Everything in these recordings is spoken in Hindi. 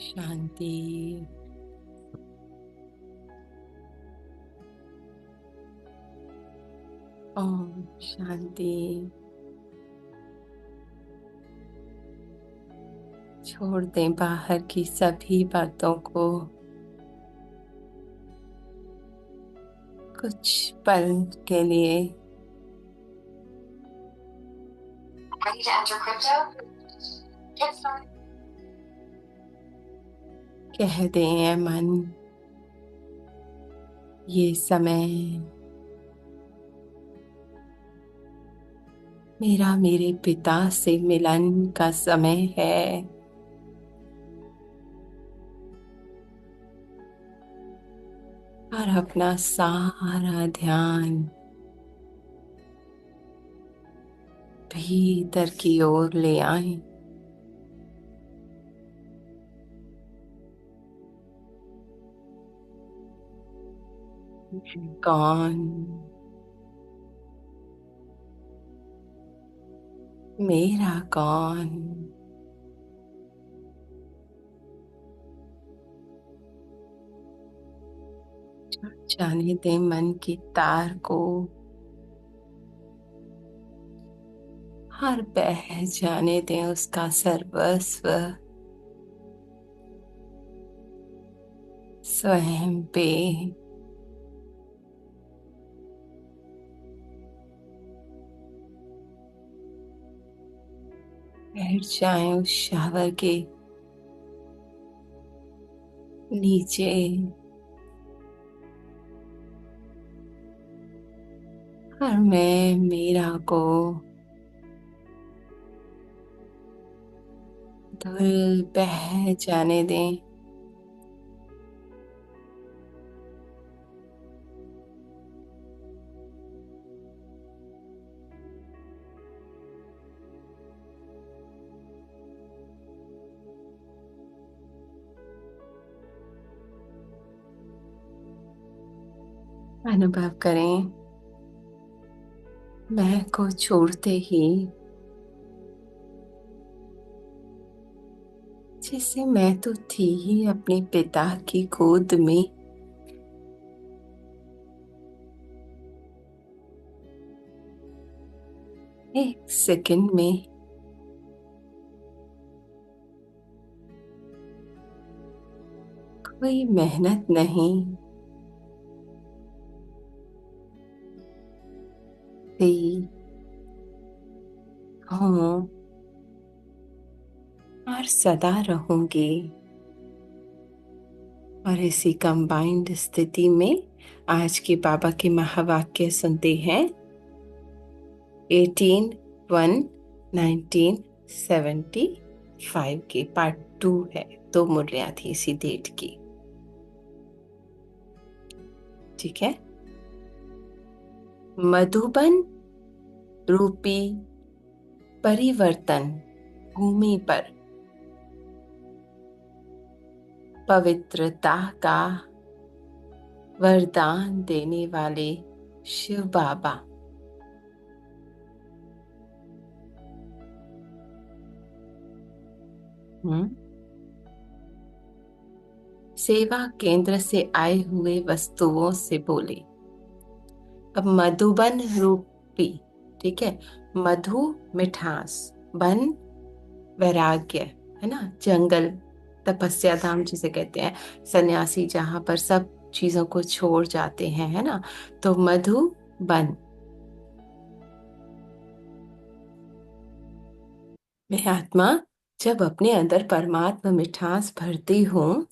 शांति। ओम शांति। छोड़ दें बाहर की सभी बातों को। कुछ पल के लिए Ready to enter crypto? Get started. कह दें ऐ मन, ये समय मेरा मेरे पिता से मिलन का समय है। और अपना सारा ध्यान भीतर की ओर ले आए। कौन? मेरा कौन? जाने दे मन की तार को, हर बह जाने दें उसका सर्वस्व स्वयं पे। बैठ जाएं उस शावर के नीचे। और मैं मेरा को धुल बह जाने दें। अनुभव करें, मैं को छोड़ते ही जैसे मैं तो थी ही अपने पिता की गोद में। एक सेकंड में कोई मेहनत नहीं थी। हूँ और सदा रहूंगी। और इसी कंबाइंड स्थिति में आज के बाबा के महावाक्य सुनते हैं। 18/1/1975 के पार्ट 2 है। 2 मुरलियां थी इसी डेट की। ठीक है। मधुबन रूपी परिवर्तन भूमि पर पवित्रता का वरदान देने वाले शिव बाबा सेवा केंद्र से आए हुए वस्तुओं से बोले। अब मधुबन रूपी, ठीक है, मधु मिठास, बन वैराग्य, है ना, जंगल, तपस्या धाम जिसे कहते हैं, सन्यासी जहां पर सब चीजों को छोड़ जाते हैं, है ना। तो मधुबन, मैं आत्मा जब अपने अंदर परमात्मा मिठास भरती हूँ,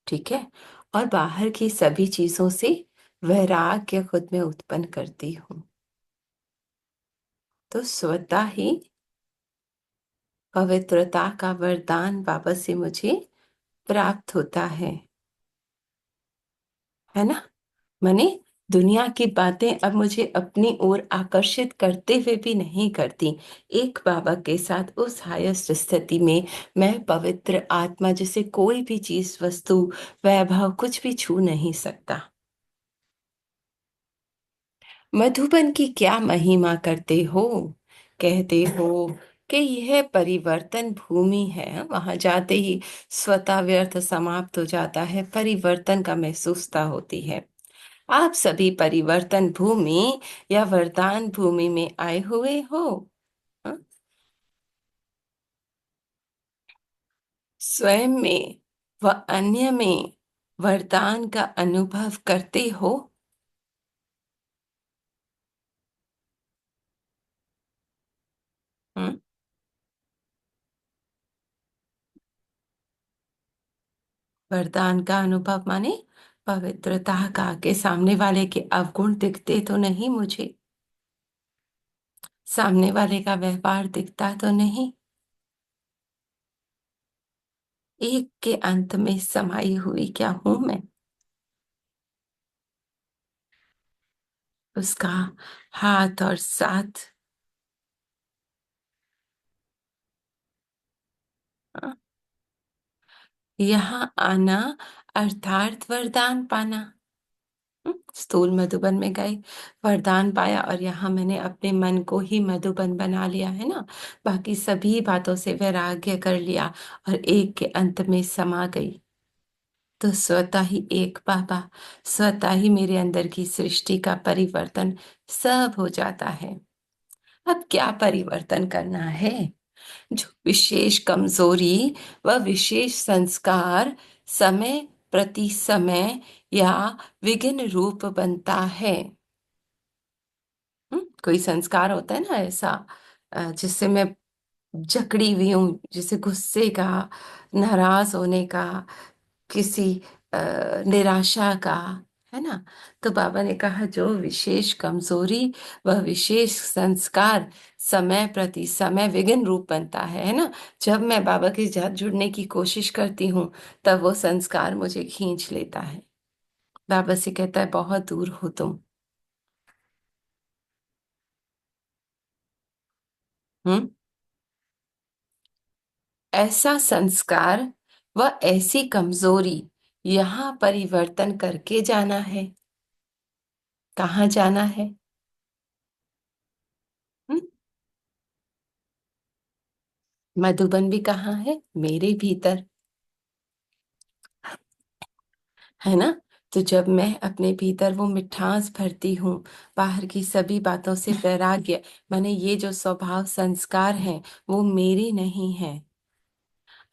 ठीक है, और बाहर की सभी चीजों से वैराग्य खुद में उत्पन्न करती हूँ, तो स्वतः ही पवित्रता का वरदान बाबा से मुझे प्राप्त होता है ना। माने दुनिया की बातें अब मुझे अपनी ओर आकर्षित करते हुए भी नहीं करती। एक बाबा के साथ उस हाईएस्ट स्थिति में मैं पवित्र आत्मा जिसे कोई भी चीज, वस्तु, वैभव कुछ भी छू नहीं सकता। मधुबन की क्या महिमा करते हो, कहते हो कि यह परिवर्तन भूमि है, वहां जाते ही स्वतः व्यर्थ समाप्त हो जाता है, परिवर्तन का महसूसता होती है। आप सभी परिवर्तन भूमि या वरदान भूमि में आए हुए हो। हाँ? स्वयं में व अन्य में वरदान का अनुभव करते हो। हाँ? वरदान का अनुभव माने पवित्रता का, के सामने वाले के अवगुण दिखते तो नहीं मुझे, सामने वाले का व्यवहार दिखता तो नहीं, एक के अंत में समाई हुई क्या हूं मैं, उसका हाथ और साथ। हाँ? यहाँ आना अर्थात वरदान पाना। स्थूल मधुबन में गए, वरदान पाया, और यहाँ मैंने अपने मन को ही मधुबन बना लिया है ना, बाकी सभी बातों से वैराग्य कर लिया और एक के अंत में समा गई। तो स्वतः ही एक बाबा, स्वतः ही मेरे अंदर की सृष्टि का परिवर्तन सब हो जाता है। अब क्या परिवर्तन करना है? जो विशेष कमजोरी व विशेष संस्कार समय प्रति समय या विघ्न रूप बनता है। कोई संस्कार होता है ना ऐसा, जिससे मैं जकड़ी हुई हूँ, जैसे गुस्से का, नाराज होने का, किसी निराशा का, है ना। तो बाबा ने कहा जो विशेष कमजोरी वह विशेष संस्कार समय प्रति समय विघ्न रूप बनता है ना। जब मैं बाबा के साथ जुड़ने की कोशिश करती हूँ, तब वो संस्कार मुझे खींच लेता है। बाबा से कहता है बहुत दूर हो तुम। हम्म। ऐसा संस्कार व ऐसी कमजोरी यहाँ परिवर्तन करके जाना है। कहाँ जाना है? हम्म? मधुबन भी कहाँ है? मेरे भीतर, है ना। तो जब मैं अपने भीतर वो मिठास भरती हूँ, बाहर की सभी बातों से वैराग्य, माने ये जो स्वभाव संस्कार हैं वो मेरे नहीं है।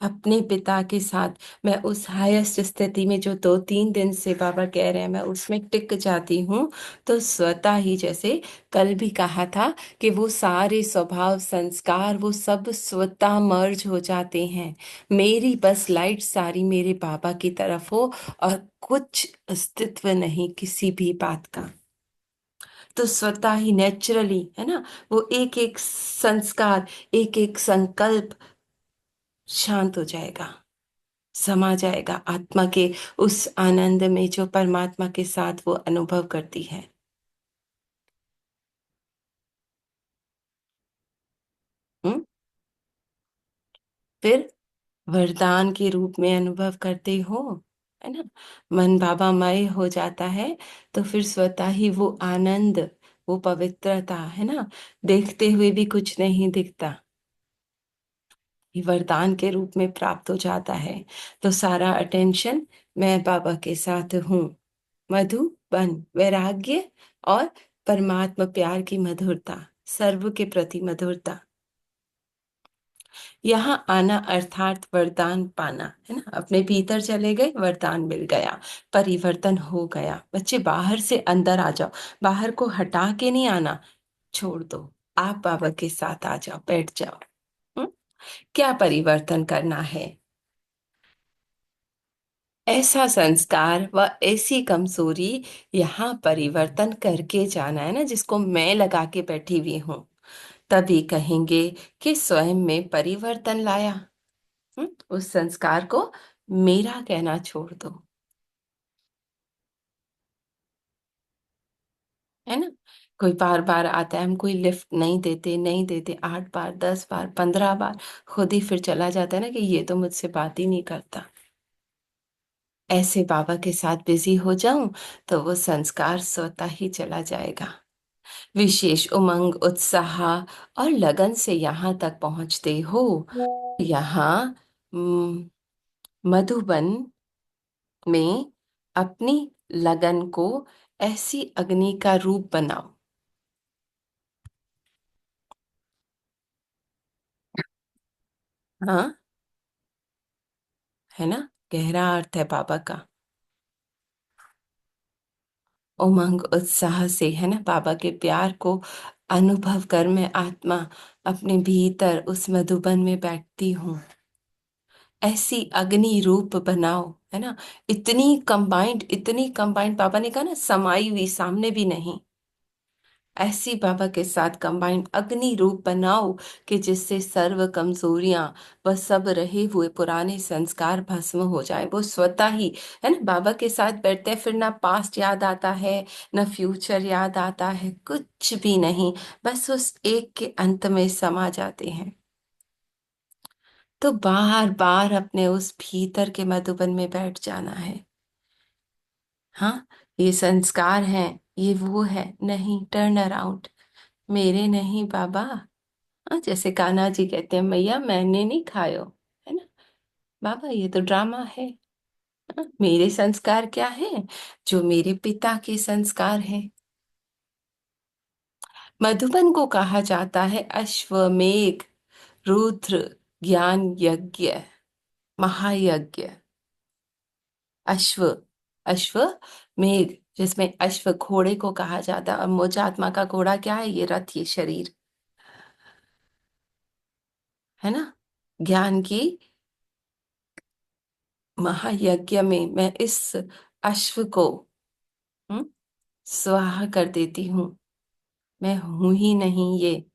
अपने पिता के साथ मैं उस हाईएस्ट स्थिति में, जो 2-3 दिन से बाबा कह रहे हैं, मैं उसमें टिक जाती हूँ। तो स्वतः ही, जैसे कल भी कहा था, कि वो सारे स्वभाव संस्कार वो सब स्वतः मर्ज हो जाते हैं। मेरी बस लाइट सारी मेरे बाबा की तरफ हो, और कुछ अस्तित्व नहीं किसी भी बात का। तो स्वतः ही नेचुरली, है ना, वो एक एक संस्कार, एक एक संकल्प शांत हो जाएगा, समा जाएगा आत्मा के उस आनंद में जो परमात्मा के साथ वो अनुभव करती है। हम्म। फिर वरदान के रूप में अनुभव करते हो, है ना। मन बाबामय हो जाता है, तो फिर स्वतः ही वो आनंद, वो पवित्रता, है ना, देखते हुए भी कुछ नहीं दिखता, ये वरदान के रूप में प्राप्त हो जाता है। तो सारा अटेंशन मैं बाबा के साथ हूँ। मधु बन वैराग्य और परमात्मा प्यार की मधुरता, सर्व के प्रति मधुरता। यहाँ आना अर्थात वरदान पाना, है ना। अपने भीतर चले गए, वरदान मिल गया, परिवर्तन हो गया। बच्चे बाहर से अंदर आ जाओ, बाहर को हटा के नहीं आना, छोड़ दो। आप बाबा के साथ आ जाओ, बैठ जाओ। हम्म? क्या परिवर्तन करना है? ऐसा संस्कार व ऐसी कमजोरी यहाँ परिवर्तन करके जाना है ना, जिसको मैं लगा के बैठी हुई हूँ। तभी कहेंगे कि स्वयं में परिवर्तन लाया। उस संस्कार को मेरा कहना छोड़ दो, है ना। कोई बार बार आता है, हम कोई लिफ्ट नहीं देते, नहीं देते, 8 बार, 10 बार, 15 बार, खुद ही फिर चला जाता है ना, कि ये तो मुझसे बात ही नहीं करता। ऐसे बाबा के साथ बिजी हो जाऊं, तो वो संस्कार स्वतः ही चला जाएगा। विशेष उमंग, उत्साह और लगन से यहाँ तक पहुँचते हो। यहाँ म, मधुबन में अपनी लगन को ऐसी अग्नि का रूप बनाओ। हाँ, है ना, गहरा अर्थ है बाबा का। उमंग उत्साह से, है ना, बाबा के प्यार को अनुभव कर मैं आत्मा अपने भीतर उस मधुबन में बैठती हूँ। ऐसी अग्नि रूप बनाओ, है ना। इतनी कंबाइंड बाबा ने कहा ना, समाई हुई, सामने भी नहीं। ऐसी बाबा के साथ कंबाइंड अग्नि रूप बनाओ कि जिससे सर्व कमजोरियां व सब रहे हुए पुराने संस्कार भस्म हो जाए। वो स्वतः ही, है ना, बाबा के साथ बैठते हैं, फिर ना पास्ट याद आता है, ना फ्यूचर याद आता है, कुछ भी नहीं। बस उस एक के अंत में समा जाते हैं। तो बार बार अपने उस भीतर के मधुबन में बैठ जाना है। हाँ, ये संस्कार हैं, ये वो है नहीं, टर्न अराउंड, मेरे नहीं बाबा। हाँ, जैसे कान्हा जी कहते हैं, मैया मैंने नहीं खायो, है ना, बाबा ये तो ड्रामा है। हाँ, मेरे संस्कार क्या है, जो मेरे पिता के संस्कार हैं। मधुबन को कहा जाता है अश्वमेघ रुद्र ज्ञान यज्ञ, महायज्ञ। अश्व, अश्व मेघ, जिसमें अश्व घोड़े को कहा जाता है, और मुझ आत्मा का घोड़ा क्या है, ये रथ, ये शरीर, है ना। ज्ञान की महायज्ञ में मैं इस अश्व को हम्म, स्वाहा कर देती हूँ। मैं हूं ही नहीं ये।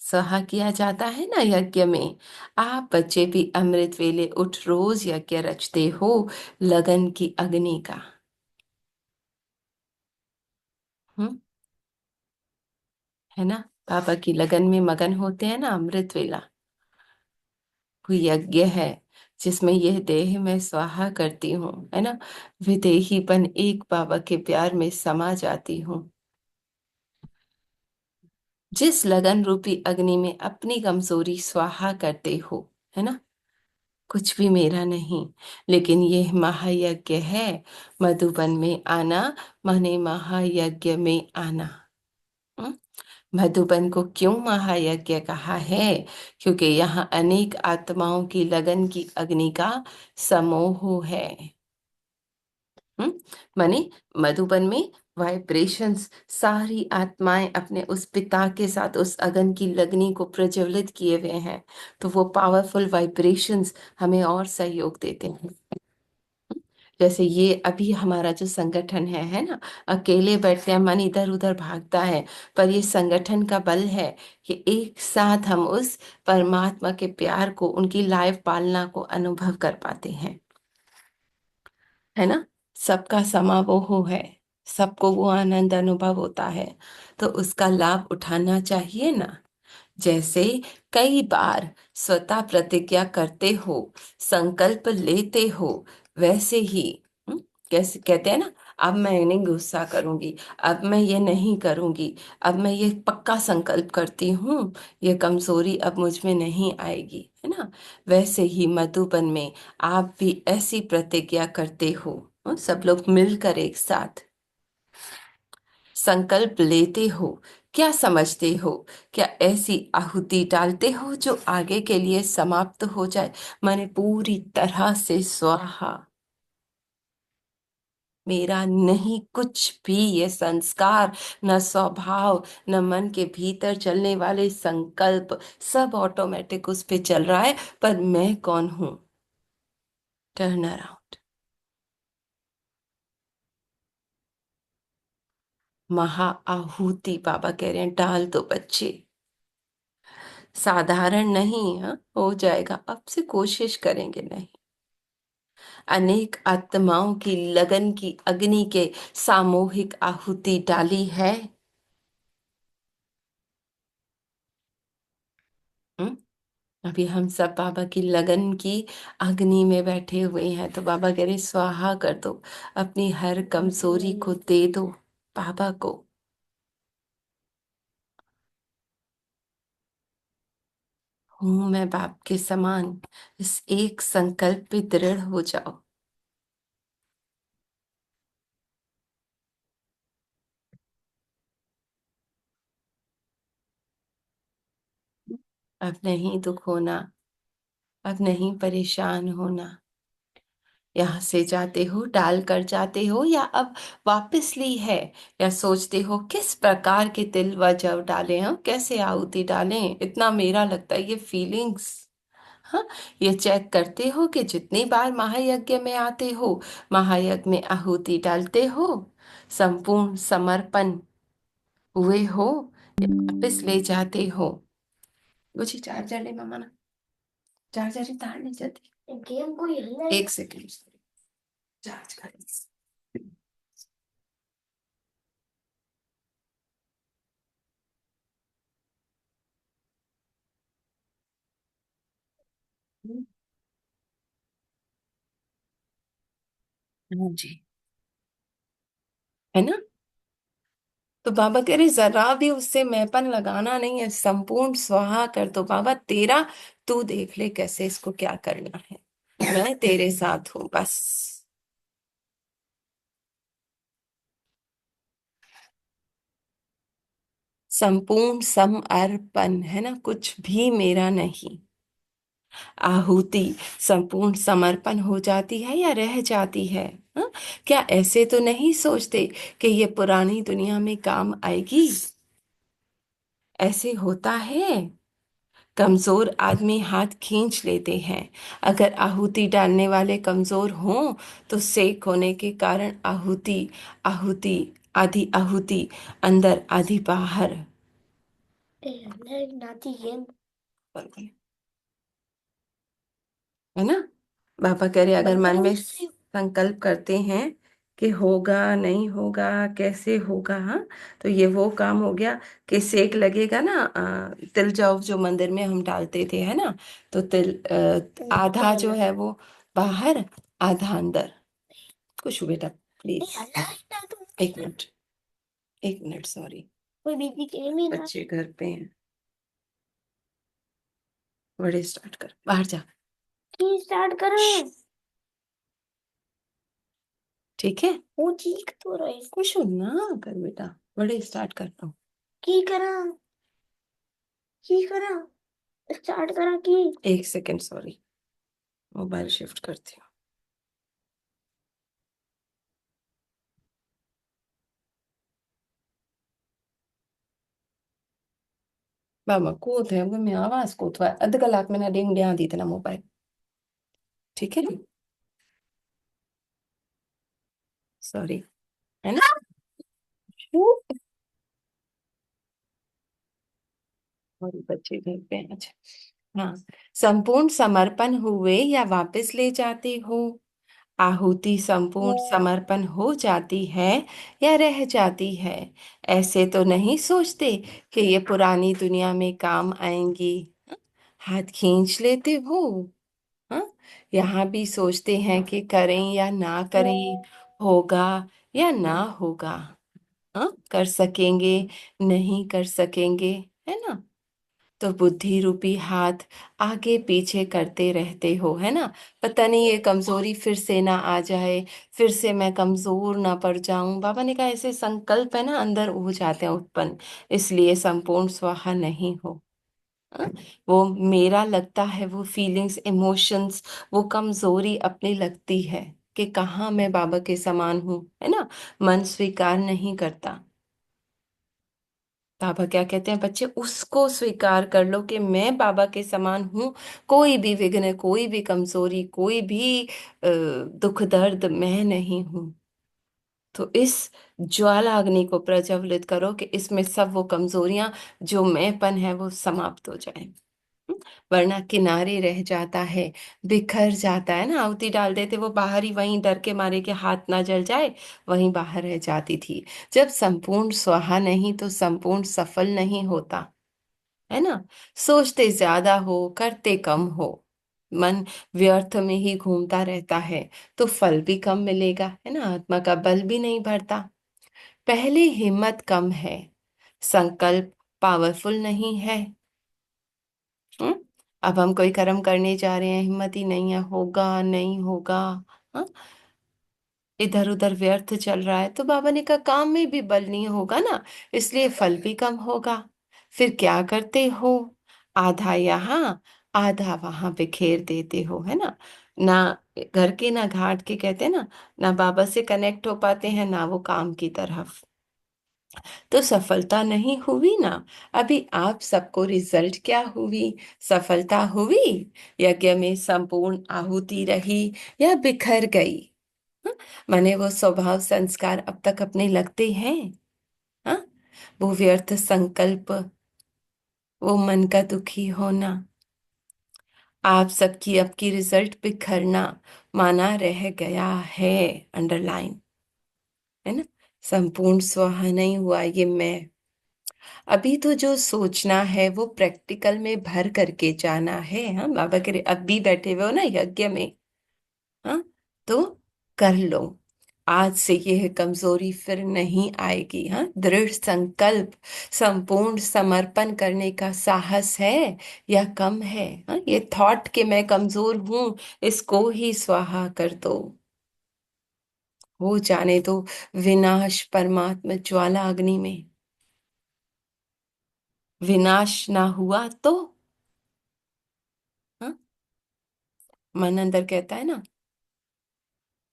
स्वाहा किया जाता है ना यज्ञ में। आप बच्चे भी अमृत वेले उठ रोज यज्ञ रचते हो, लगन की अग्नि का। हम्म, है ना, बाबा की लगन में मगन होते हैं ना, अमृत वेला कोई यज्ञ है जिसमें यह देह मैं स्वाहा करती हूँ, है ना। विदेहीपन एक बाबा के प्यार में समा जाती हूँ। जिस लगन रूपी अग्नि में अपनी कमजोरी स्वाहा करते हो, है ना, कुछ भी मेरा नहीं। लेकिन यह महायज्ञ है, मधुबन में आना माने महायज्ञ में आना। हम्म? मधुबन को क्यों महायज्ञ कहा है? क्योंकि यहाँ अनेक आत्माओं की लगन की अग्नि का समूह है। हम्म, माने मधुबन में वाइब्रेशंस, सारी आत्माएं अपने उस पिता के साथ उस अगन की लगनी को प्रज्वलित किए हुए हैं। तो वो पावरफुल वाइब्रेशंस हमें और सहयोग देते हैं। जैसे ये अभी हमारा जो संगठन है ना, अकेले बैठते हैं, मन इधर उधर भागता है, पर ये संगठन का बल है कि एक साथ हम उस परमात्मा के प्यार को, उनकी लाइव पालना को अनुभव कर पाते हैं, है ना। सबका समारोह है, सबको वो आनंद अनुभव होता है, तो उसका लाभ उठाना चाहिए ना। जैसे कई बार स्वतः प्रतिज्ञा करते हो, संकल्प लेते हो, वैसे ही हम्म, कैसे कहते हैं ना, अब मैं नहीं गुस्सा करूंगी, अब मैं ये नहीं करूंगी, अब मैं ये पक्का संकल्प करती हूँ, ये कमजोरी अब मुझ में नहीं आएगी, है ना। वैसे ही मधुबन में आप भी ऐसी प्रतिज्ञा करते हो, सब लोग मिलकर एक साथ संकल्प लेते हो। क्या समझते हो? क्या ऐसी आहुति डालते हो जो आगे के लिए समाप्त हो जाए, माने पूरी तरह से स्वाहा? मेरा नहीं कुछ भी ये संस्कार, न स्वभाव, न मन के भीतर चलने वाले संकल्प, सब ऑटोमेटिक उस पे चल रहा है, पर मैं कौन हूं? Turn around. महा आहुति बाबा कह रहे हैं डाल दो बच्चे, साधारण नहीं, हाँ हो जाएगा, अब से कोशिश करेंगे नहीं। अनेक आत्माओं की लगन की अग्नि के सामूहिक आहुति डाली है। हम्म? अभी हम सब बाबा की लगन की अग्नि में बैठे हुए हैं, तो बाबा कह रहे स्वाहा कर दो, अपनी हर कमजोरी को दे दो बाबा को। हूं मैं बाप के समान, इस एक संकल्प पे दृढ़ हो जाओ। अब नहीं दुख होना, अब नहीं परेशान होना। यहाँ से जाते हो डाल कर जाते हो, या अब वापस ली है, या सोचते हो किस प्रकार के तिल व जव डालें, हम कैसे आहुति डालें, इतना मेरा लगता है ये फीलिंग्स। हाँ, ये चेक करते हो कि जितनी बार महायज्ञ में आते हो, महायज्ञ में आहुति डालते हो, संपूर्ण समर्पण हुए हो, या वापस ले जाते हो। मुझे चार्जर ले मामा ना, चार्जर ही तार नहीं जाती। गेम को हिलना है। एक सेकंड, चार्ज कर। हाँ जी, है ना। तो बाबा कह रहे जरा भी उससे मैंपन लगाना नहीं है, संपूर्ण स्वाहा कर दो बाबा, तेरा तू देख ले कैसे इसको क्या करना है, मैं तेरे साथ हूं बस। संपूर्ण समर्पण है ना, कुछ भी मेरा नहीं। आहुति संपूर्ण समर्पण हो जाती है या रह जाती है? हाँ? क्या ऐसे तो नहीं सोचते कि ये पुरानी दुनिया में काम आएगी? ऐसे होता है, कमजोर आदमी हाथ खींच लेते हैं। अगर आहुति डालने वाले कमजोर हों, तो सेक होने के कारण आहुति, आहुति, आधी आहुति अंदर आधी बाहर। है ना। बाबा कह रहे अगर मन में संकल्प करते हैं कि होगा नहीं होगा कैसे होगा, हाँ, तो ये वो काम हो गया कि सेक लगेगा ना, तिल जौ जो मंदिर में हम डालते थे, है ना, तो तिल आधा जो है वो बाहर, आधा अंदर। कुछ बेटा प्लीज, एक मिनट, एक मिनट, सॉरी, बच्चे घर पे हैं। बड़े स्टार्ट कर, बाहर जा। स्टार्ट करो, ठीक है। वो चीख तो रहे, कुछ ना कर बेटा, बड़े स्टार्ट करता हूँ। की करा, की करा, स्टार्ट करा की। एक सेकंड, सॉरी, मोबाइल शिफ्ट करती हूँ। बाबा को थे वो मैं आवाज को तो अध कलाक में ना डिंग डिया दी थे ना मोबाइल, ठीक है, सॉरी, है ना। और बच्चे घर पे हैं, अच्छा। हाँ, संपूर्ण समर्पण हुए या वापस ले जाते हो? आहुति संपूर्ण समर्पण हो जाती है या रह जाती है? ऐसे तो नहीं सोचते कि ये पुरानी दुनिया में काम आएंगी? हाथ खींच लेते हो। हाँ, यहाँ भी सोचते हैं कि करें या ना करें, होगा या ना होगा, हाँ, कर सकेंगे नहीं कर सकेंगे, है ना। तो बुद्धि रूपी हाथ आगे पीछे करते रहते हो, है ना। पता नहीं ये कमजोरी फिर से ना आ जाए, फिर से मैं कमजोर ना पड़ जाऊं। बाबा ने कहा ऐसे संकल्प है ना अंदर हो जाते हैं उत्पन्न, इसलिए संपूर्ण स्वाहा नहीं हो। हाँ? वो मेरा लगता है, वो फीलिंग्स इमोशंस, वो कमजोरी अपनी लगती है कि कहाँ मैं बाबा के समान हूँ, है ना। मन स्वीकार नहीं करता। बाबा क्या कहते हैं, बच्चे उसको स्वीकार कर लो कि मैं बाबा के समान हूँ। कोई भी विघ्न, कोई भी कमजोरी, कोई भी दुख दर्द मैं नहीं हूँ। तो इस ज्वाला अग्नि को प्रज्वलित करो कि इसमें सब वो कमजोरियां जो मैंपन है वो समाप्त हो जाए। वरना किनारे रह जाता है, बिखर जाता है ना। आहुति डाल देते वो बाहर ही, वहीं डर के मारे के हाथ ना जल जाए, वहीं बाहर रह जाती थी। जब संपूर्ण स्वाहा नहीं तो संपूर्ण सफल नहीं होता। है ना। सोचते ज्यादा हो, करते कम हो, मन व्यर्थ में ही घूमता रहता है, तो फल भी कम मिलेगा, है ना, आत्मा का बल भी नहीं बढ़ता। पहले हिम्मत कम है, संकल्प पावरफुल नहीं है। हम्म। अब हम कोई कर्म करने जा रहे हैं, हिम्मत ही नहीं है, होगा नहीं होगा, हाँ, इधर उधर व्यर्थ चल रहा है, तो बाबा ने कहा काम में भी बल नहीं होगा ना, इसलिए फल भी कम होगा। फिर क्या करते हो, आधा यहाँ आधा वहां बिखेर देते हो, है ना। ना घर के ना घाट के, कहते हैं ना, ना बाबा से कनेक्ट हो पाते हैं ना वो काम की तरफ, तो सफलता नहीं हुई ना। अभी आप सबको रिजल्ट क्या हुई, सफलता हुई, यज्ञ में संपूर्ण आहुति रही या बिखर गई। हाँ? माने वो स्वभाव संस्कार अब तक अपने लगते हैं। हाँ, वो व्यर्थ संकल्प, वो मन का दुखी होना, आप सबकी अब की रिजल्ट बिखरना, माना रह गया है, अंडरलाइन, है ना। संपूर्ण स्वाहा नहीं हुआ ये मैं। अभी तो जो सोचना है वो प्रैक्टिकल में भर करके जाना है। हाँ, बाबा के अब भी बैठे हुए हो ना यज्ञ में। हाँ, तो कर लो, आज से ये कमजोरी फिर नहीं आएगी। हाँ, दृढ़ संकल्प, संपूर्ण समर्पण करने का साहस है या कम है। हाँ, ये थॉट कि मैं कमजोर हूं, इसको ही स्वाहा कर दो, हो जाने दो विनाश परमात्मा ज्वाला अग्नि में। विनाश ना हुआ तो, हाँ, मन अंदर कहता है ना,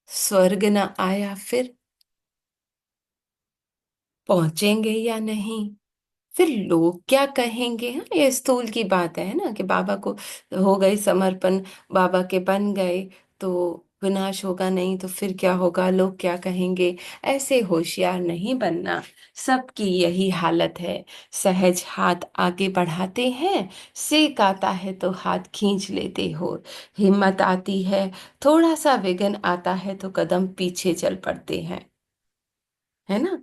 स्वर्ग ना आया फिर पहुंचेंगे या नहीं, फिर लोग क्या कहेंगे। हाँ, ये स्थूल की बात है ना, कि बाबा को हो गई समर्पण, बाबा के बन गए, तो विनाश होगा नहीं तो फिर क्या होगा, लोग क्या कहेंगे। ऐसे होशियार नहीं बनना, सबकी यही हालत है। सहज हाथ आगे बढ़ाते हैं, सेक आता है तो हाथ खींच लेते हो, हिम्मत आती है, थोड़ा सा विघ्न आता है तो कदम पीछे चल पड़ते हैं, है ना।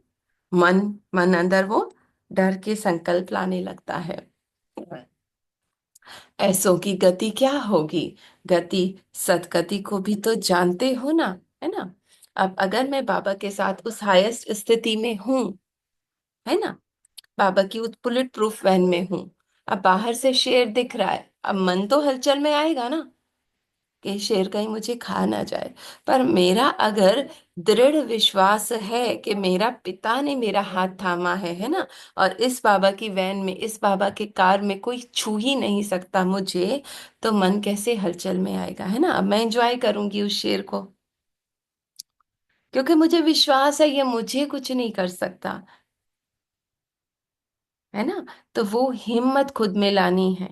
मन मन अंदर वो डर के संकल्प लाने लगता है। ऐसों की गति क्या होगी, गति सदगति को भी तो जानते हो ना, है ना। अब अगर मैं बाबा के साथ उस हाईएस्ट स्थिति में हूँ, है ना, बाबा की उस बुलेट प्रूफ वैन में हूँ, अब बाहर से शेर दिख रहा है, अब मन तो हलचल में आएगा ना, कि शेर कहीं मुझे खा ना जाए। पर मेरा अगर दृढ़ विश्वास है कि मेरा पिता ने मेरा हाथ थामा है ना, और इस बाबा की वैन में, इस बाबा के कार में कोई छू ही नहीं सकता मुझे, तो मन कैसे हलचल में आएगा, है ना। अब मैं एंजॉय करूंगी उस शेर को, क्योंकि मुझे विश्वास है ये मुझे कुछ नहीं कर सकता, है ना। तो वो हिम्मत खुद में लानी है।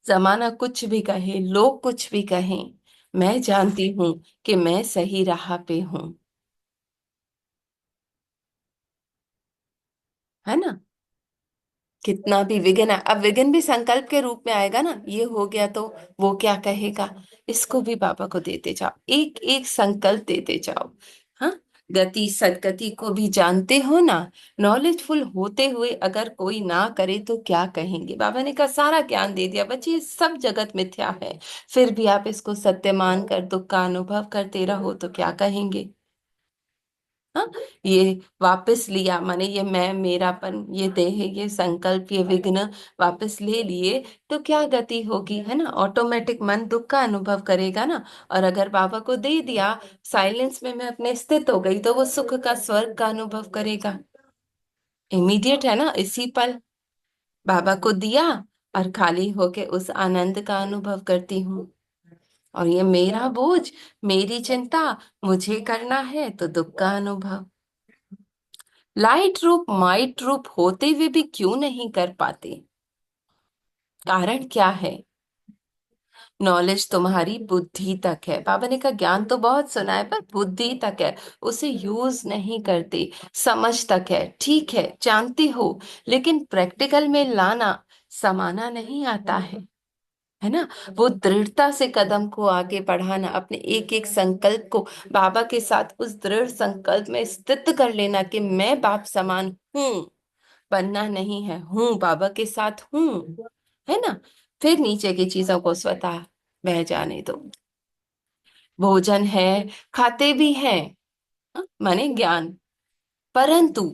जमाना कुछ भी कहे, लोग कुछ भी कहें, मैं जानती हूं कि मैं सही राह पे हूं, है ना। कितना भी विघ्न अब विघ्न भी संकल्प के रूप में आएगा ना, ये हो गया तो वो क्या कहेगा, इसको भी बाबा को देते जाओ, एक एक संकल्प देते जाओ। हाँ, गति सदगति को भी जानते हो ना, नॉलेजफुल होते हुए अगर कोई ना करे तो क्या कहेंगे। बाबा ने कहा सारा ज्ञान दे दिया बच्चे, ये सब जगत मिथ्या है, फिर भी आप इसको सत्य मान कर दुख का अनुभव करते रहो तो क्या कहेंगे। हाँ, ये वापस लिया, माने ये मैं मेरापन, ये देह, ये संकल्प, ये विघ्न वापस ले लिए, तो क्या गति होगी, है ना। ऑटोमेटिक मन दुख का अनुभव करेगा ना। और अगर बाबा को दे दिया, साइलेंस में मैं अपने स्थित हो गई, तो वो सुख का, स्वर्ग का अनुभव करेगा। इमीडिएट है ना, इसी पल बाबा को दिया और खाली होके उस आनंद का अनुभव करती हूँ। और ये मेरा बोझ, मेरी चिंता, मुझे करना है तो दुख का अनुभव। लाइट रूप माइट रूप होते हुए भी क्यों नहीं कर पाते, कारण क्या है। नॉलेज तुम्हारी बुद्धि तक है, बाबा ने कहा ज्ञान तो बहुत सुना है पर बुद्धि तक है, उसे यूज नहीं करते। समझ तक है, ठीक है, जानते हो, लेकिन प्रैक्टिकल में लाना, समाना नहीं आता है ना। वो दृढ़ता से कदम को आगे बढ़ाना, अपने एक एक संकल्प को बाबा के साथ उस दृढ़ संकल्प में स्थित कर लेना कि मैं बाप समान हूं, बनना नहीं है, हूँ बाबा के साथ हूँ, है ना। फिर नीचे की चीजों को स्वतः बह जाने दो। भोजन है, खाते भी हैं, माने ज्ञान, परंतु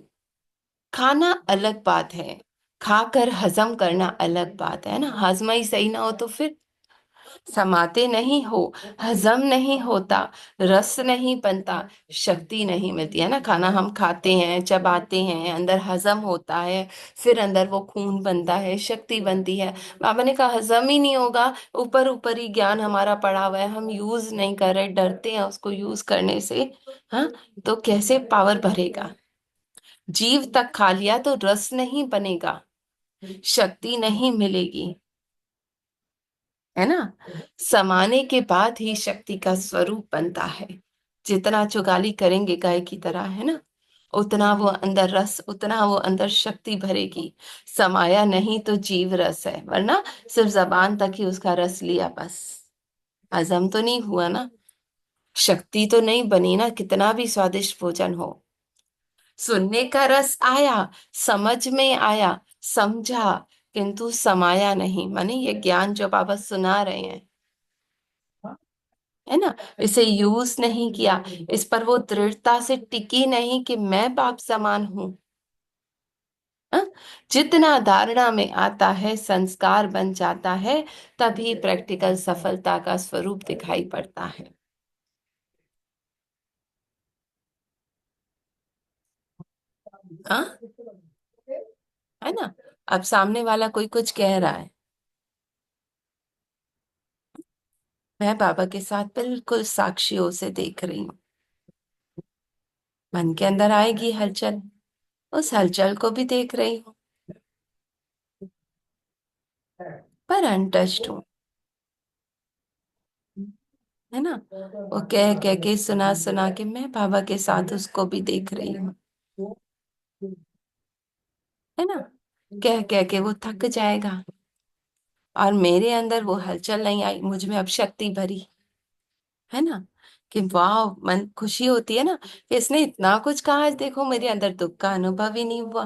खाना अलग बात है, खाकर हजम करना अलग बात है ना। हजमा ही सही ना हो तो फिर समाते नहीं हो, हजम नहीं होता, रस नहीं बनता, शक्ति नहीं मिलती है ना। खाना हम खाते हैं, चबाते हैं, अंदर हजम होता है, फिर अंदर वो खून बनता है, शक्ति बनती है। बाबा ने कहा हजम ही नहीं होगा, ऊपर ऊपर ही ज्ञान हमारा पड़ा हुआ है, हम यूज नहीं कर रहे, डरते हैं उसको यूज करने से। हाँ, तो कैसे पावर भरेगा। जीव तक खा लिया तो रस नहीं बनेगा, शक्ति नहीं मिलेगी, है ना। समाने के बाद ही शक्ति का स्वरूप बनता है। जितना चुगाली करेंगे गाय की तरह, है ना, उतना वो अंदर रस, उतना वो अंदर शक्ति भरेगी। समाया नहीं तो जीव रस है, वरना सिर्फ जबान तक ही उसका रस लिया बस, हजम तो नहीं हुआ ना, शक्ति तो नहीं बनी ना, कितना भी स्वादिष्ट भोजन हो। सुनने का रस आया, समझ में आया, समझा, किंतु समाया नहीं, माने ये ज्ञान जो बाबा सुना रहे हैं, है ना, इसे यूज नहीं किया, इस पर वो दृढ़ता से टिकी नहीं कि मैं बाप समान हूं। हाँ? जितना धारणा में आता है संस्कार बन जाता है, तभी प्रैक्टिकल सफलता का स्वरूप दिखाई पड़ता है। हाँ, है ना। अब सामने वाला कोई कुछ कह रहा है, मैं बाबा के साथ बिल्कुल साक्षियों से देख रही हूँ, मन के अंदर आएगी हलचल, उस हलचल को भी देख रही हूँ, पर अनटच्ड हूँ, है ना। वो कह कह के, सुना सुना के मैं बाबा के साथ उसको भी देख रही हूँ, है ना। कह कह के वो थक जाएगा, और मेरे अंदर वो हलचल नहीं आई, मुझ में अब शक्ति भरी, है ना। कि वाह, मन खुशी होती है ना कि इसने इतना कुछ कहा, आज देखो मेरे अंदर दुख का अनुभव ही नहीं हुआ।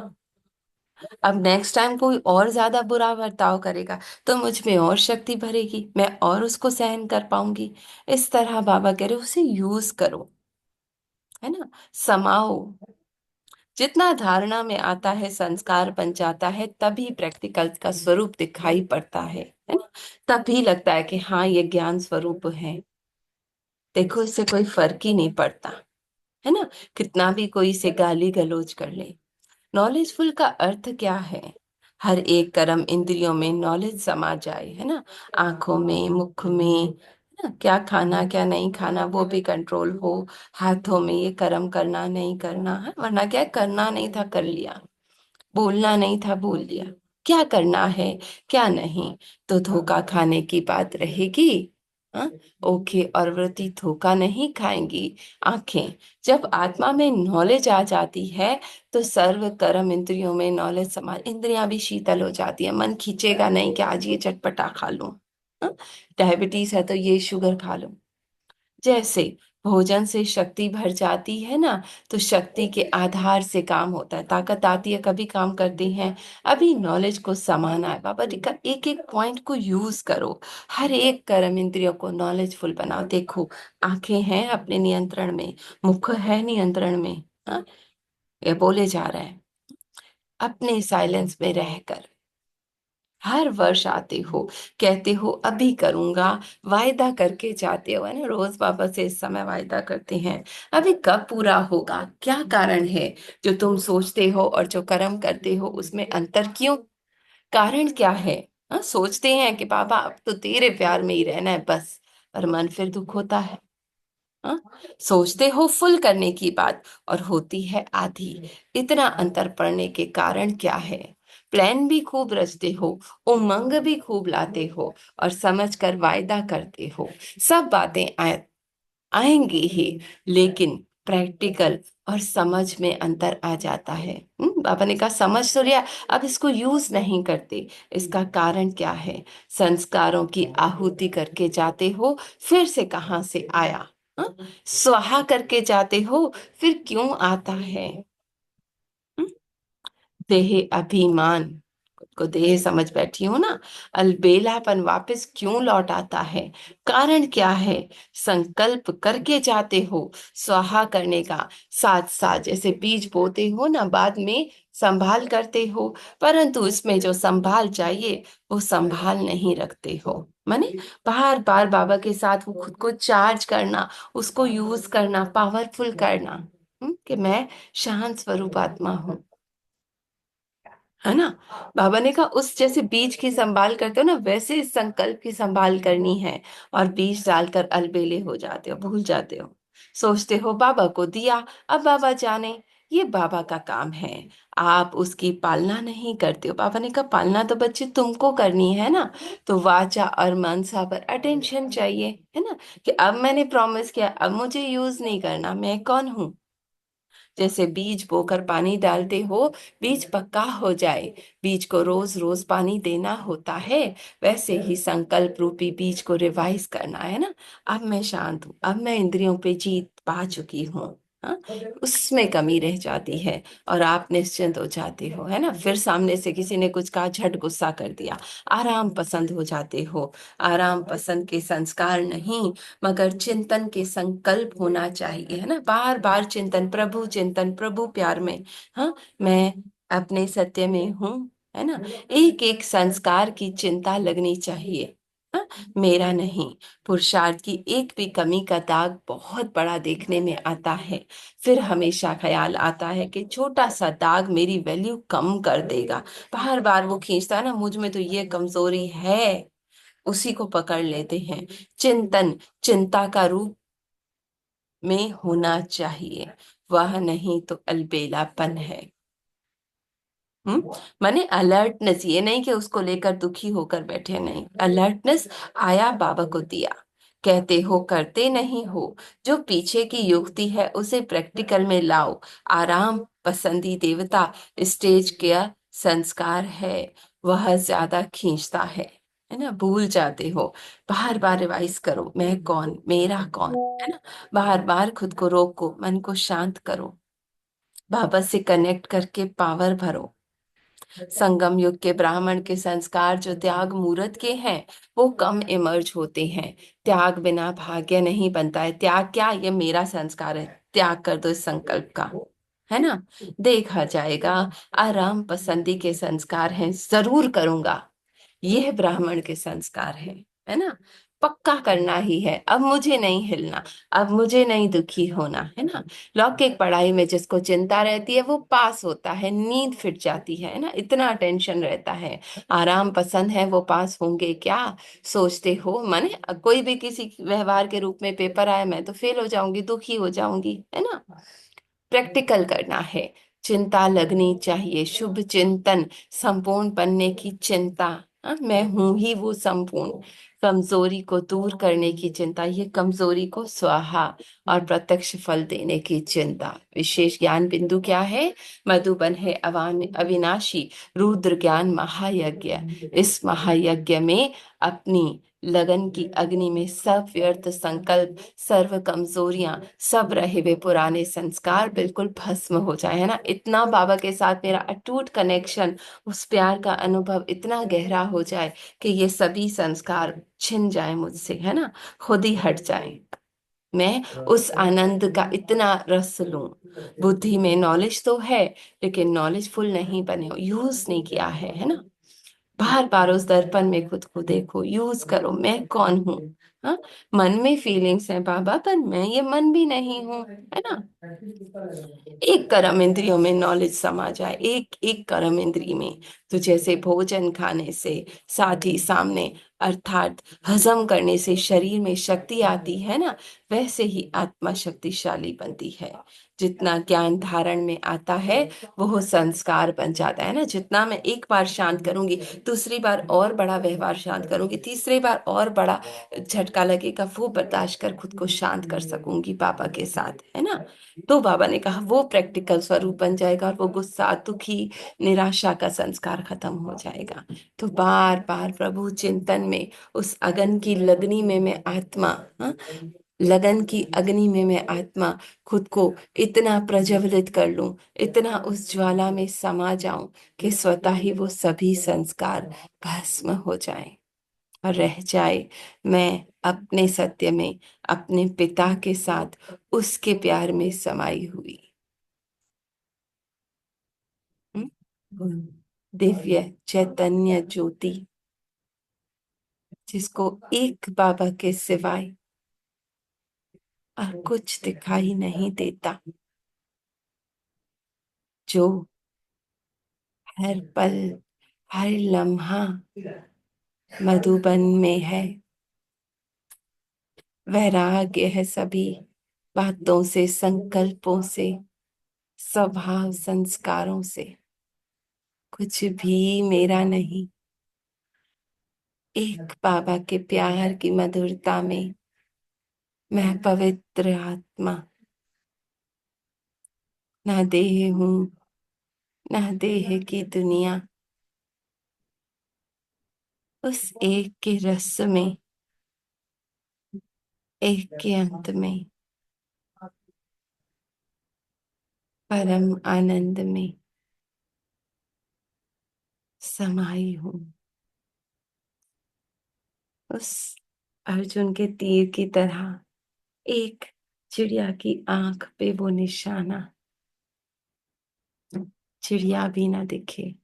अब नेक्स्ट टाइम कोई और ज्यादा बुरा बर्ताव करेगा तो मुझ में और शक्ति भरेगी, मैं और उसको सहन कर पाऊंगी। इस तरह बाबा कह रहे उसे यूज करो, है ना, समाओ। जितना धारणा में आता है संस्कार बन जाता है, तभी प्रैक्टिकल का स्वरूप दिखाई पड़ता है ना। तभी लगता है कि हाँ ये ज्ञान स्वरूप है। देखो इससे कोई फर्क ही नहीं पड़ता, है ना, कितना भी कोई इसे गाली गलौज कर ले। नॉलेजफुल का अर्थ क्या है, हर एक कर्म इंद्रियों में नॉलेज समा जाए, है ना, आंखों में, मुख में, है ना, क्या खाना क्या नहीं खाना वो भी कंट्रोल हो, हाथों में ये कर्म करना नहीं करना है, वरना क्या करना नहीं था कर लिया, बोलना नहीं था बोल लिया, क्या करना है क्या नहीं, तो धोखा खाने की बात रहेगी। हाँ, ओखे और वृत्ति धोखा नहीं खाएंगी। आंखें, जब आत्मा में नॉलेज आ जाती है तो सर्व कर्म इंद्रियों में नॉलेज समा, इंद्रियां भी शीतल हो जाती है, मन खींचेगा नहीं कि आज ये चटपटा खा लूं, हाँ, डायबिटीज है तो ये शुगर खा लूं। जैसे भोजन से शक्ति भर जाती है ना, तो शक्ति के आधार से काम होता है, ताकत आती है कभी काम करते हैं। अभी नॉलेज को समाना है, बाबा जी का एक एक पॉइंट को यूज करो, हर एक कर्म इंद्रियों को नॉलेजफुल बनाओ। देखो आंखें हैं अपने नियंत्रण में, मुख है नियंत्रण में, हाँ, ये बोले जा रहे हैं, अपने साइलेंस में रहकर हर वर्ष आते हो, कहते हो अभी करूंगा, वायदा करके जाते हो, है ना, रोज बाबा से इस समय वायदा करते हैं, अभी कब पूरा होगा, क्या कारण है जो तुम सोचते हो और जो कर्म करते हो उसमें अंतर क्यों, कारण क्या है। हाँ, सोचते हैं कि बाबा अब तो तेरे प्यार में ही रहना है बस, पर मन फिर दुख होता है। हाँ? सोचते हो फुल करने की बात और होती है आधी, इतना अंतर पड़ने के कारण क्या है। प्लान भी खूब रचते हो, उमंग भी खूब लाते हो, और समझ कर वायदा करते हो, सब बातें आएंगी ही, लेकिन प्रैक्टिकल और समझ में अंतर आ जाता है। बाबा ने कहा समझ तो लिया, अब इसको यूज नहीं करते, इसका कारण क्या है। संस्कारों की आहुति करके जाते हो, फिर से कहाँ से आया, हाँ? स्वाहा करके जाते हो, फिर क्यों आता है। हम्म? देह अभिमान, को देह समझ बैठी हूं ना। अलबेलापन वापस क्यों लौट आता है, कारण क्या है। संकल्प करके जाते हो स्वाहा करने का, साथ साथ जैसे बीज बोते हो ना, बाद में संभाल करते हो, परंतु इसमें जो संभाल चाहिए वो संभाल नहीं रखते हो। माने बार बार बाबा के साथ वो खुद को चार्ज करना, उसको यूज करना, पावरफुल करना, कि मैं शांत स्वरूप आत्मा हूँ, है ना। बाबा ने कहा उस जैसे बीज की संभाल करते हो ना, वैसे इस संकल्प की संभाल करनी है। और बीज डालकर अलबेले हो जाते हो, भूल जाते हो, सोचते हो बाबा को दिया, अब बाबा जाने, ये बाबा का काम है, आप उसकी पालना नहीं करते हो। बाबा ने कहा पालना तो बच्चे तुमको करनी है ना, तो वाचा और मनसा पर अटेंशन चाहिए, है ना, कि अब मैंने प्रॉमिस किया, अब मुझे यूज नहीं करना, मैं कौन हूँ। जैसे बीज बोकर पानी डालते हो, बीज पक्का हो जाए, बीज को रोज रोज पानी देना होता है, वैसे ही संकल्प रूपी बीज को रिवाइज करना है ना। अब मैं शांत हूँ, अब मैं इंद्रियों पे जीत पा चुकी हूँ, हाँ, उसमें कमी रह जाती है और आप निश्चिंत हो जाते हो, है ना। फिर सामने से किसी ने कुछ कहा, झट गुस्सा कर दिया, आराम पसंद हो जाते हो। आराम पसंद के संस्कार नहीं, मगर चिंतन के संकल्प होना चाहिए, है ना। बार बार चिंतन, प्रभु चिंतन, प्रभु प्यार में, हाँ, मैं अपने सत्य में हूँ, है ना। एक एक संस्कार की चिंता लगनी चाहिए, हाँ, मेरा नहीं। पुरुषार्थ की एक भी कमी का दाग बहुत बड़ा देखने में आता है, फिर हमेशा ख्याल आता है कि छोटा सा दाग मेरी वैल्यू कम कर देगा। बार बार वो खींचता है ना, मुझ में तो ये कमजोरी है, उसी को पकड़ लेते हैं। चिंतन चिंता का रूप में होना चाहिए, वह नहीं तो अलबेलापन है। माने अलर्टनेस, ये नहीं कि उसको लेकर दुखी होकर बैठे, नहीं, अलर्टनेस आया बाबा को दिया, कहते हो करते नहीं हो, जो पीछे की युक्ति है उसे प्रैक्टिकल में लाओ। आराम पसंदी देवता स्टेज का संस्कार है, वह ज्यादा खींचता है ना, भूल जाते हो। बार बार रिवाइज करो, मैं कौन, मेरा कौन, है ना। बार बार खुद को रोको, मन को शांत करो, बाबा से कनेक्ट करके पावर भरो। संगम युग के ब्राह्मण के संस्कार जो त्याग मूर्त के हैं, वो कम इमर्ज होते हैं। त्याग बिना भाग्य नहीं बनता है। त्याग क्या, ये मेरा संस्कार है, त्याग कर दो इस संकल्प का, है ना, देखा जाएगा। आराम पसंदी के संस्कार हैं, जरूर करूंगा, यह ब्राह्मण के संस्कार है ना। पक्का करना ही है, अब मुझे नहीं हिलना, अब मुझे नहीं दुखी होना, है ना। लौकिक पढ़ाई में जिसको चिंता रहती है वो पास होता है, नींद फिट जाती है ना, इतना टेंशन रहता है। आराम पसंद है वो पास होंगे क्या, सोचते हो। माने कोई भी किसी व्यवहार के रूप में पेपर आया, मैं तो फेल हो जाऊंगी, दुखी हो जाऊंगी, है ना। प्रैक्टिकल करना है, चिंता लगनी चाहिए, शुभ चिंतन, संपूर्ण बनने की चिंता, हाँ, मैं हूं ही वो संपूर्ण, कमजोरी को दूर करने की चिंता, ये कमजोरी को स्वाहा और प्रत्यक्ष फल देने की चिंता। विशेष ज्ञान बिंदु क्या है, मधुबन है अविनाशी रुद्र ज्ञान महायज्ञ। इस महायज्ञ में अपनी लगन की अग्नि में सब व्यर्थ संकल्प, सर्व कमजोरियां, सब रहे वे पुराने संस्कार बिल्कुल भस्म हो जाए, है ना। इतना बाबा के साथ मेरा अटूट कनेक्शन, उस प्यार का अनुभव इतना गहरा हो जाए कि ये सभी संस्कार छिन जाए मुझसे, है ना, खुद ही हट जाए। मैं उस आनंद का इतना रस लूं। बुद्धि में नॉलेज तो है, लेकिन नॉलेज फुल नहीं बने हो, यूज नहीं किया है ना। बार बार उस दर्पण में खुद को देखो, यूज करो, मैं कौन हूँ। हाँ, मन में फीलिंग्स हैं बाबा, पर मैं ये मन भी नहीं हूँ, है ना। एक कर्म इंद्रियों में नॉलेज समा जाए, एक एक कर्म इंद्री में, तो जैसे भोजन खाने से साथ ही सामने, अर्थात हजम करने से शरीर में शक्ति आती है ना, वैसे ही आत्मा शक्तिशाली बनती है। जितना ज्ञान धारण में आता है वो संस्कार बन जाता है ना। जितना मैं एक बार शांत करूंगी, दूसरी बार और बड़ा व्यवहार शांत करूंगी, तीसरी बार और बड़ा झटका लगेगा, वो बर्दाश्त कर खुद को शांत कर सकूंगी बाबा के साथ, है ना। तो बाबा ने कहा वो प्रैक्टिकल स्वरूप बन जाएगा और वो गुस्सा, दुखी, निराशा का संस्कार खत्म हो जाएगा। तो बार बार प्रभु चिंतन में, उस अगन की लगनी में मैं आत्मा, हाँ, लगन की अग्नि में मैं आत्मा खुद को इतना प्रज्वलित कर लूं, इतना उस ज्वाला में समा जाऊं कि स्वतः ही वो सभी संस्कार भस्म हो जाएं और रह जाए मैं अपने सत्य में, अपने पिता के साथ उसके प्यार में समाई हुई। हम्म? वो दिव्य चैतन्य ज्योति जिसको एक बाबा के सिवाय और कुछ दिखाई नहीं देता, जो हर पल हर लम्हा मधुबन में है। वैराग्य है सभी बातों से, संकल्पों से, स्वभाव संस्कारों से। कुछ भी मेरा नहीं, एक बाबा के प्यार की मधुरता में मैं पवित्र आत्मा, ना देह हूं, ना देह की दुनिया। उस एक के रस में, एक के अंत में, परम आनंद में समाई हूं। उस अर्जुन के तीर की तरह एक चिड़िया की आंख पे वो निशाना, चिड़िया भी ना दिखे।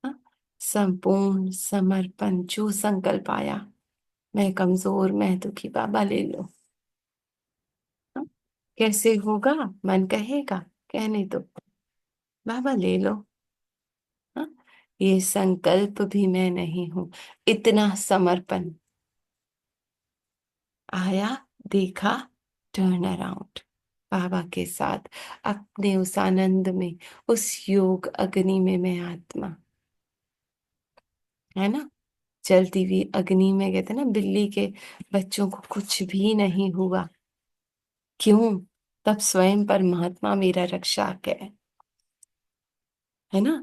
हाँ? संपूर्ण समर्पण, जो संकल्प आया, मैं कमजोर, मैं दुखी, बाबा ले लो। हाँ? कैसे होगा? मन कहेगा, कहने दो, बाबा ले लो। हाँ? ये संकल्प भी मैं नहीं हूं। इतना समर्पण आया, देखा, टर्न अराउंड, बाबा के साथ अपने उस आनंद में, उस योग अग्नि में मैं आत्मा, है ना। जलती हुई अग्नि में, कहते हैं ना, बिल्ली के बच्चों को कुछ भी नहीं हुआ। क्यों? तब स्वयं परमात्मा मेरा रक्षक है ना।